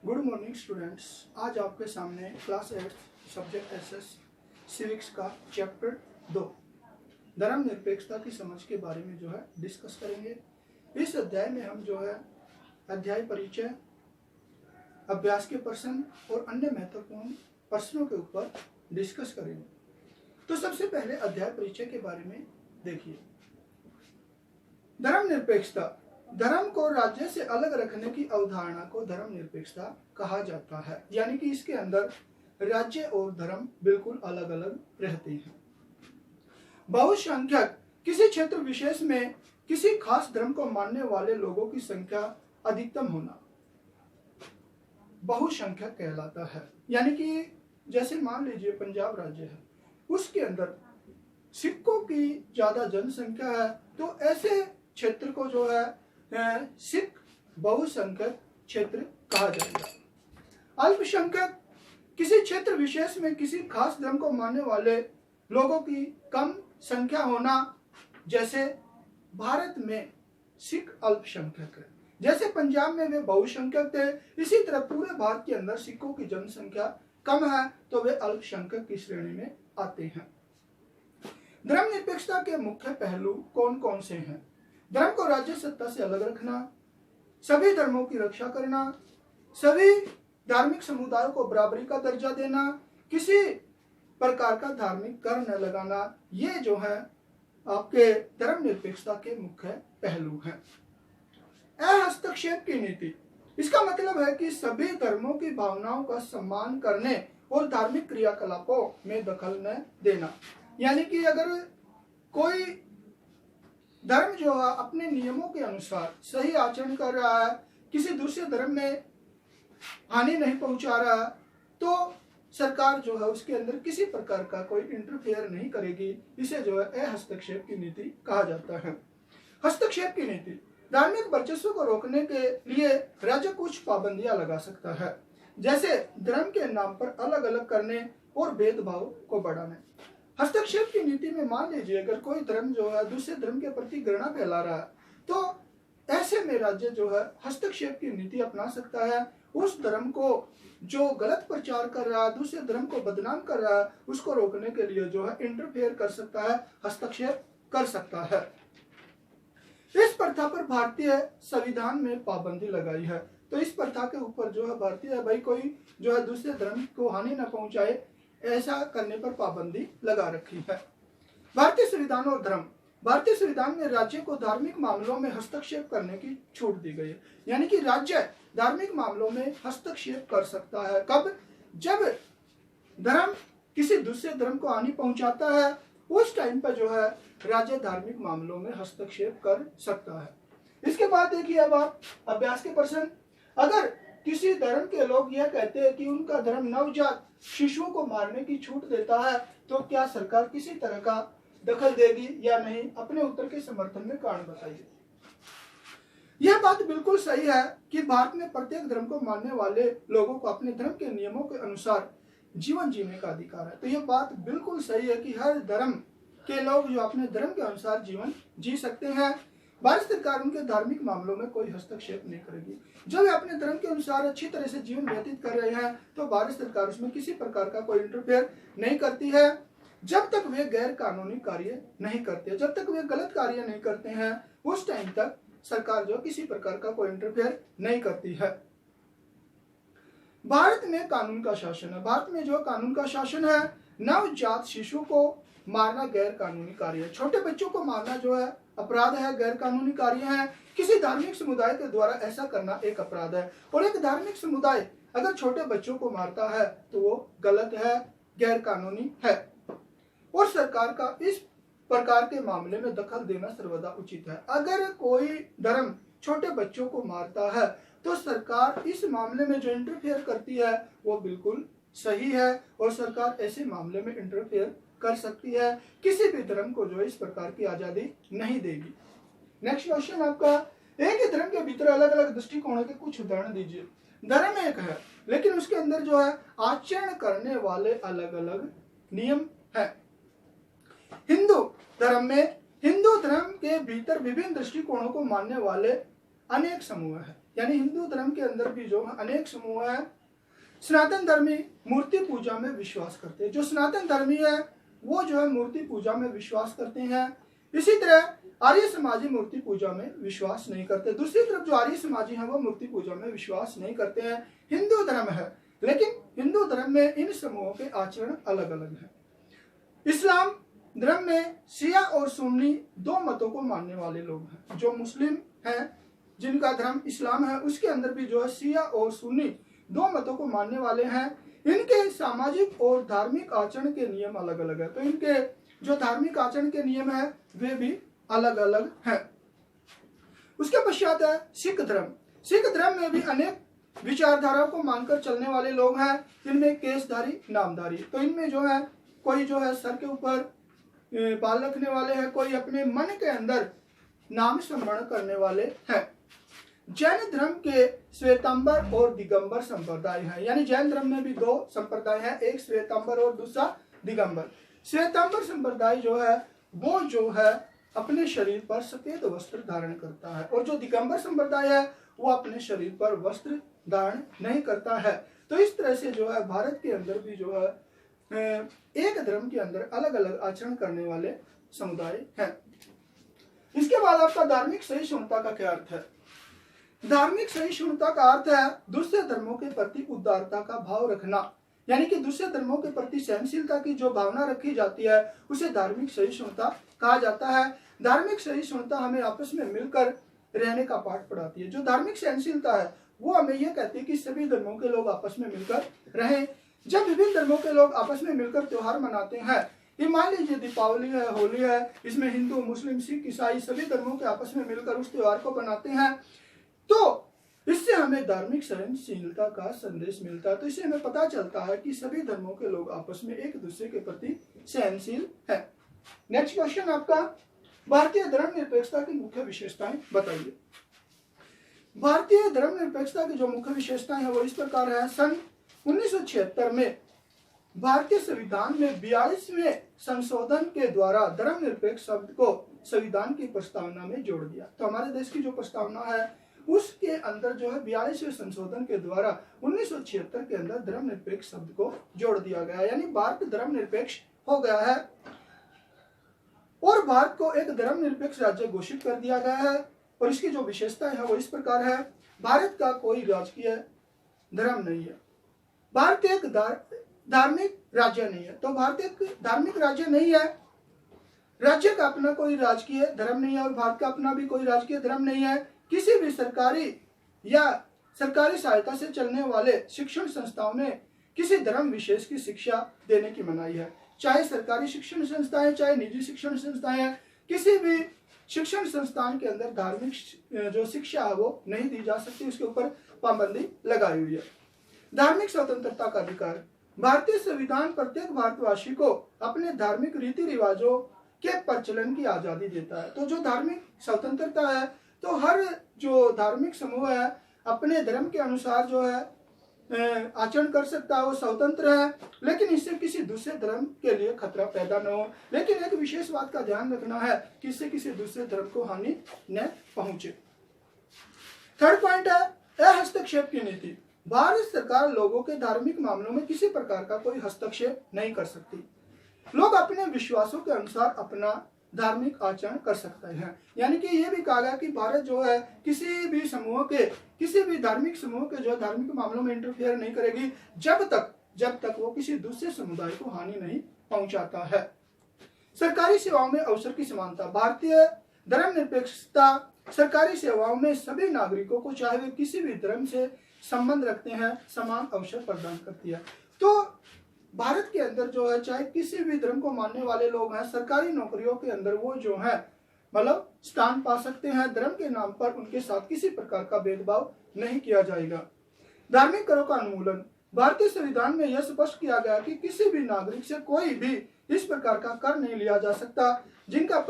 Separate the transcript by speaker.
Speaker 1: Good morning students. आज आपके सामने क्लास 8 सब्जेक्ट एसएस सिविक्स का चैप्टर 2 धर्मनिरपेक्षता की समझ के बारे में जो है डिस्कस करेंगे। इस अध्याय में हम जो है अध्याय परिचय, अभ्यास के प्रश्न और अन्य महत्वपूर्ण प्रश्नों के ऊपर डिस्कस करेंगे। तो सबसे पहले अध्याय परिचय के बारे में देखिए। धर्मनिरपेक्षता, धर्म को राज्य से अलग रखने की अवधारणा को धर्मनिरपेक्षता कहा जाता है। यानी कि इसके अंदर राज्य और धर्म बिल्कुल अलग अलग रहते हैं। बहुसंख्यक, किसी क्षेत्र विशेष में किसी खास धर्म को मानने वाले लोगों की संख्या अधिकतम होना बहुसंख्यक कहलाता है। यानी कि जैसे मान लीजिए पंजाब राज्य है, उसके अंदर सिखों की ज्यादा जनसंख्या है, तो ऐसे क्षेत्र को जो है सिख बहुसंख्यक क्षेत्र कहा जाएगा। अल्पसंख्यक, किसी क्षेत्र विशेष में किसी खास धर्म को मानने वाले लोगों की कम संख्या होना। जैसे भारत में सिख अल्पसंख्यक है, जैसे पंजाब में वे बहुसंख्यक थे, इसी तरह पूरे भारत के अंदर सिखों की जनसंख्या कम है, तो वे अल्पसंख्यक की श्रेणी में आते हैं। धर्मनिरपेक्षता के मुख्य पहलू कौन कौन से हैं? धर्म को राज्य सत्ता से अलग रखना, सभी धर्मों की रक्षा करना, सभी धार्मिक समुदायों को बराबरी का दर्जा देना, किसी प्रकार का धार्मिक कर न लगाना, ये जो है आपके धर्मनिरपेक्षता के मुख्य पहलू हैं। हस्तक्षेप की नीति, इसका मतलब है कि सभी धर्मों की भावनाओं का सम्मान करने और धार्मिक क्रियाकलापों में दखल न देना। यानी कि अगर कोई धर्म जो है अपने नियमों के अनुसार सही आचरण कर रहा है, किसी दूसरे धर्म में हानि नहीं पहुंचा रहा है, तो सरकार जो है उसके अंदर किसी प्रकार का कोई इंटरफेयर नहीं करेगी। इसे जो है हस्तक्षेप की नीति कहा जाता है। हस्तक्षेप की नीति, धार्मिक वर्चस्व को रोकने के लिए राज्य कुछ पाबंदियां लगा सकता है, जैसे धर्म के नाम पर अलग अलग करने और भेदभाव को बढ़ाने। हस्तक्षेप की नीति में मान लीजिए अगर कोई धर्म जो है दूसरे धर्म के प्रति घृणा फैला रहा है, तो ऐसे में राज्य जो है हस्तक्षेप की नीति अपना सकता है। उस धर्म को जो गलत प्रचार कर रहा है, दूसरे धर्म को बदनाम कर रहा है, उसको रोकने के लिए जो है इंटरफेयर कर सकता है, हस्तक्षेप कर सकता है। इस प्रथा पर भारतीय संविधान में पाबंदी लगाई है। तो इस प्रथा के ऊपर जो है भारतीय भाई कोई जो है दूसरे धर्म को हानि न पहुंचाए, ऐसा करने पर पाबंदी लगा रखी है। भारतीय संविधान और धर्म, भारतीय संविधान में राज्य को धार्मिक मामलों में हस्तक्षेप करने की छूट दी गई है। यानी कि राज्य धार्मिक मामलों में हस्तक्षेप कर सकता है। कब? जब धर्म किसी दूसरे धर्म को हानि पहुंचाता है, उस टाइम पर जो है राज्य धार्मिक मामलों में हस्तक्षेप कर सकता है। इसके बाद देखिए अब आप अभ्यास के प्रश्न। अगर किसी धर्म के लोग यह कहते हैं कि उनका धर्म नवजात शिशुओं को मारने की छूट देता है, तो क्या सरकार किसी तरह का दखल देगी या नहीं? अपने उत्तर के समर्थन में कारण बताइए। यह बात बिल्कुल सही है कि भारत में प्रत्येक धर्म को मानने वाले लोगों को अपने धर्म के नियमों के अनुसार जीवन जीने का अधिकार है। तो यह बात बिल्कुल सही है कि हर धर्म के लोग जो अपने धर्म के अनुसार जीवन जी सकते हैं। भारत सरकार उनके धार्मिक मामलों में कोई हस्तक्षेप नहीं करेगी। जब वे अपने धर्म के अनुसार अच्छी तरह से जीवन व्यतीत कर रहे हैं, तो भारत सरकार उसमें किसी प्रकार का कोई इंटरफेयर नहीं करती है। जब तक वे गैर कानूनी कार्य नहीं करते, जब तक वे गलत कार्य नहीं करते हैं, उस टाइम तक सरकार जो किसी प्रकार का कोई इंटरफेयर नहीं करती है। भारत में कानून का शासन है। भारत में जो कानून का शासन है, नवजात शिशु को मारना गैर कानूनी कार्य है। छोटे बच्चों को मारना जो है अपराध है, गैर कानूनी कार्य है। किसी धार्मिक समुदाय के द्वारा ऐसा करना एक अपराध है, और एक धार्मिक समुदाय अगर छोटे बच्चों को मारता है तो वो गलत है, गैर कानूनी है, और सरकार का इस प्रकार के मामले में दखल देना सर्वदा उचित है। अगर कोई धर्म छोटे बच्चों को मारता है, तो सरकार इस मामले में जो इंटरफेयर करती है वो बिल्कुल सही है, और सरकार ऐसे मामले में इंटरफेयर कर सकती है। किसी भी धर्म को जो इस प्रकार की आजादी नहीं देगी। नेक्स्ट क्वेश्चन आपका, एक ही धर्म के भीतर अलग अलग दृष्टिकोणों के कुछ उदाहरण दीजिए। धर्म एक है, लेकिन उसके अंदर जो है आचरण करने वाले अलग अलग नियम है। हिंदू धर्म में, हिंदू धर्म के भीतर विभिन्न दृष्टिकोणों को मानने वाले अनेक समूह है। यानी हिंदू धर्म के अंदर भी जो है अनेक समूह है। सनातन धर्मी मूर्ति पूजा में विश्वास करते हैं। जो सनातन धर्मी है वो जो है मूर्ति पूजा में विश्वास करते हैं। इसी तरह आर्य समाजी मूर्ति पूजा में विश्वास नहीं करते। दूसरी तरफ जो आर्य समाजी हैं वो मूर्ति पूजा में विश्वास नहीं करते हैं। हिंदू धर्म है, लेकिन हिंदू धर्म में इन समूहों के आचरण अलग अलग हैं। इस्लाम धर्म में शिया और सुन्नी दो मतों को मानने वाले लोग हैं। जो मुस्लिम हैं जिनका धर्म इस्लाम है उसके अंदर भी जो है शिया और सुन्नी दो मतों को मानने वाले हैं। इनके सामाजिक और धार्मिक आचरण के नियम अलग अलग है। तो इनके जो धार्मिक आचरण के नियम है वे भी अलग अलग हैं। उसके पश्चात है सिख धर्म। सिख धर्म में भी अनेक विचारधाराओं को मानकर चलने वाले लोग हैं। इनमें केशधारी, नामधारी। तो इनमें जो है कोई जो है सर के ऊपर बाल रखने वाले हैं, कोई अपने मन के अंदर नाम स्मरण करने वाले हैं। जैन धर्म के श्वेतांबर और दिगंबर संप्रदाय है। यानी जैन धर्म में भी दो संप्रदाय हैं, एक श्वेतांबर और दूसरा दिगंबर। श्वेतांबर संप्रदाय जो है वो जो है अपने शरीर पर सफेद वस्त्र धारण करता है, और जो दिगंबर संप्रदाय है वो अपने शरीर पर वस्त्र धारण नहीं करता है। तो इस तरह से जो है भारत के अंदर भी जो है एक धर्म के अंदर अलग अलग आचरण करने वाले समुदाय हैं। इसके बाद आपका धार्मिक सहिष्णुता का क्या अर्थ है? धार्मिक सहिष्णुता का अर्थ है दूसरे धर्मों के प्रति उदारता का भाव रखना। यानी कि दूसरे धर्मों के प्रति सहनशीलता की जो भावना रखी जाती है उसे धार्मिक सहिष्णुता कहा जाता है। धार्मिक सहिष्णुता हमें आपस में मिलकर रहने का पाठ पढ़ाती है। जो धार्मिक सहनशीलता है वो हमें यह कहती है कि सभी धर्मों के लोग आपस में मिलकर रहें। जब विभिन्न धर्मों के लोग आपस में मिलकर त्योहार मनाते हैं, ये मान लीजिए दीपावली है, होली है, इसमें हिंदू, मुस्लिम, सिख, ईसाई सभी धर्मों के आपस में मिलकर उस त्योहार को मनाते हैं, तो इससे हमें धार्मिक सहनशीलता का संदेश मिलता है। तो इससे हमें पता चलता है कि सभी धर्मों के लोग आपस में एक दूसरे के प्रति सहनशील है। नेक्स्ट क्वेश्चन आपका, भारतीय धर्मनिरपेक्षता की मुख्य विशेषताएं बताइए। भारतीय धर्मनिरपेक्षता की जो मुख्य विशेषताएं हैं वो इस प्रकार है। सन 1976 में भारतीय संविधान में 42वें संशोधन के द्वारा धर्मनिरपेक्ष शब्द को संविधान की प्रस्तावना में जोड़ दिया। तो हमारे देश की जो प्रस्तावना है उसके अंदर जो है 42वें संशोधन के द्वारा 1976 के अंदर धर्मनिरपेक्ष शब्द को जोड़ दिया गया, यानी भारत धर्मनिरपेक्ष हो गया है और भारत को एक धर्मनिरपेक्ष राज्य घोषित कर दिया गया है। और इसकी जो विशेषता है वो इस प्रकार है। भारत का कोई राजकीय धर्म नहीं है। भारत एक धार्मिक राज्य नहीं है। तो भारत एक धार्मिक राज्य नहीं है, राज्य का अपना कोई राजकीय धर्म नहीं है और भारत का अपना भी कोई राजकीय धर्म नहीं है। किसी भी सरकारी या सरकारी सहायता से चलने वाले शिक्षण संस्थाओं में किसी धर्म विशेष की शिक्षा देने की मनाही है। चाहे सरकारी शिक्षण संस्थाएं, चाहे निजी शिक्षण संस्थाएं, किसी भी शिक्षण संस्थान के अंदर धार्मिक जो शिक्षा है वो नहीं दी जा सकती, उसके ऊपर पाबंदी लगाई हुई है। धार्मिक स्वतंत्रता का अधिकार। भारतीय संविधान प्रत्येक भारतवासी को अपने धार्मिक रीति रिवाजों के प्रचलन की आजादी देता है। तो जो धार्मिक स्वतंत्रता है, तो हर जो धार्मिक समूह है अपने धर्म के अनुसार जो है आचरण कर सकता है, वो स्वतंत्र है, लेकिन इससे किसी दूसरे धर्म के लिए खतरा पैदा न हो। लेकिन एक विशेष बात का ध्यान रखना है कि इससे किसी दूसरे धर्म को हानि न पहुंचे। थर्ड पॉइंट है हस्तक्षेप की नीति। भारत सरकार लोगों के धार्मिक मामलों में किसी प्रकार का कोई हस्तक्षेप नहीं कर सकती। लोग अपने विश्वासों के अनुसार अपना धार्मिक आचरण कर सकते हैं। यानी कि ये भी कहा गया कि भारत जो है किसी भी समूह के, किसी भी धार्मिक समूह के जो धार्मिक मामलों में इंटरफेयर नहीं करेगी जब तक वो किसी दूसरे समुदाय को हानि नहीं पहुंचाता है। सरकारी सेवाओं में अवसर की समानता। भारतीय धर्मनिरपेक्षता सरकारी सेवाओं में सभी नागरिकों को, चाहे वे किसी भी धर्म से संबंध रखते हैं, समान अवसर प्रदान करती है। तो भारत के अंदर जो है चाहे किसी भी धर्म को मानने वाले लोग हैं, सरकारी नौकरियों के अंदर वो जो है मतलब स्थान पा सकते हैं। धर्म के नाम पर उनके साथ किसी प्रकार का भेदभाव नहीं किया जाएगा। धार्मिक करों का उन्मूलन। भारतीय संविधान में यह स्पष्ट किया गया कि किसी भी नागरिक से कोई भी इस प्रकार का कर नहीं लिया जा सकता जिनका